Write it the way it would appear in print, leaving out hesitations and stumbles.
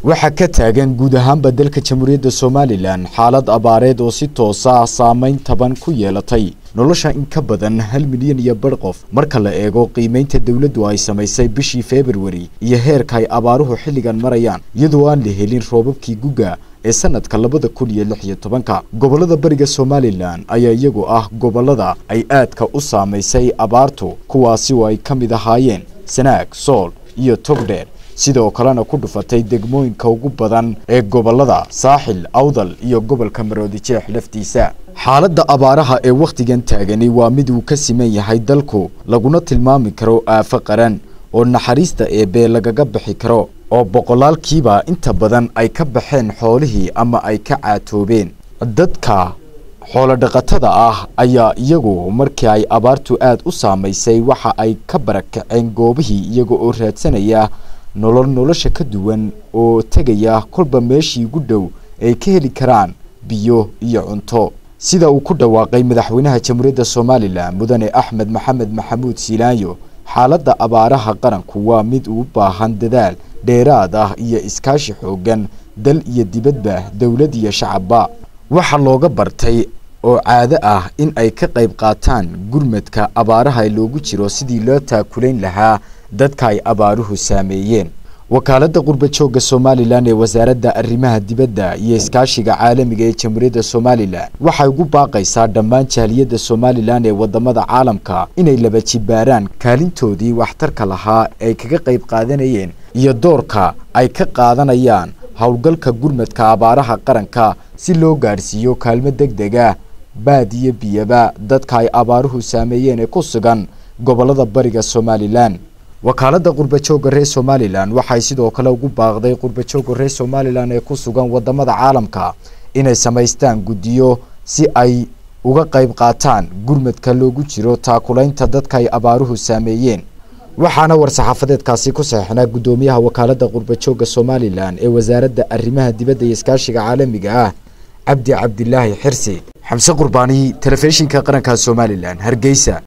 waxa ka taagan guud ahaanba dalka Jamhuuriyadda Soomaaliland xaalad abaareed oo si toos ah saameyn taban ku yeelatay nolosha in ka badan 1 milyan iyo bar qof marka la eego qiimeynta dawladdu ay samaysay bishii February iyo heerka ay abaaruhu xilligan marayaan iyadoo aan la helin roobabkii guga ee sanadka 2016 gobolada bariga Soomaaliland ayaa iyagu ah gobolada ay aadka u saameysay abaartu kuwaasi oo ay kamid ahaayeen Sanaag, Sool iyo Togdheer sidoo kalena ku dhufatay degmooyinka ugu badan ee gobolada Saaxil, Awdal iyo gobolka Maroodijeex laftiisa. xaaladda abaaraha ee waqtigan taagani waa mid uu ka siman yahay dalku laguna tilmaami karo aafo qaran oo naxariista eebe lagaga bixi karo oo boqolaalkiiba inta badan ay ka baxeen xoolihii ama ay ka caatoobeen. dadka xoolo dhaqatada ah ayaa iyagu markii ay abaartu aad u saameysay waxa ay ka barakaceen goobihii iyaga oo raadsanaya nolosha ka duwan oo tagaya kolba meeshii ugu dhow ay ka heli karaan biyo iyo cunto sida uu ku dhawaaqay madaxweynaha Jamhuuriyadda Soomaaliland Mudane Axmed Maxamed Maxamuud Siilaanyo. xaaladda abaaraha qaranku waa mid u baahan dadaal dheeraad ah iyo iskaashi xoogan dal iyo dibadba dawlad iyo shacabba. waxa looga bartay oo caado ah in ay ka qayb qaataan gurmadka abaaraha loogu jiro sidii loo taakulayn lahaa dadka ay abaaruhu saameeyeen. wakaaladda qurbajooga Soomaaliland ee wasaaradda arrimaha dibadda iyo iskaashiga caalamiga ee Jamhuuriyadda Soomaaliland waxay ugu baaqaysaa dhammaan jaaliyadda Soomaaliland ee wadamada caalamka inay laba jibaaraan kaalintoodii waxtarka lahaa ay kaga qayb qaadanayeen iyo doorka ay ka qaadanayaan hawlgalka gurmadka abaaraha qaranka si loo gaarsiiyo kaalmo degdeg ah baadiye biyaba dadka ay abaaruhu saameeyeen ee ku sugan gobolada bariga Soomaaliland. wakaaladda qurbajooga reer Soomaaliland waxay sidoo kale ugu baaqday qurbajooga reer Soomaaliland ee ku sugan wadamada caalamka inay sameystaan gudiyo si ay uga qayb qaataan gurmadka loogu jiro taakulaynta dadka ay abaaruhu saameeyeen. waxaana war-saxaafadeedkaasi ku saxeexnaa gudoomiyaha wakaaladda qurbajooga Soomaaliland ee wasaaradda arrimaha dibadda iyo iskaashiga caalamiga ah Cabdi Cabdilaahi Xirsi. Xamse Qurbaani, telefishinka qaranka Soomaaliland, Hargeysa.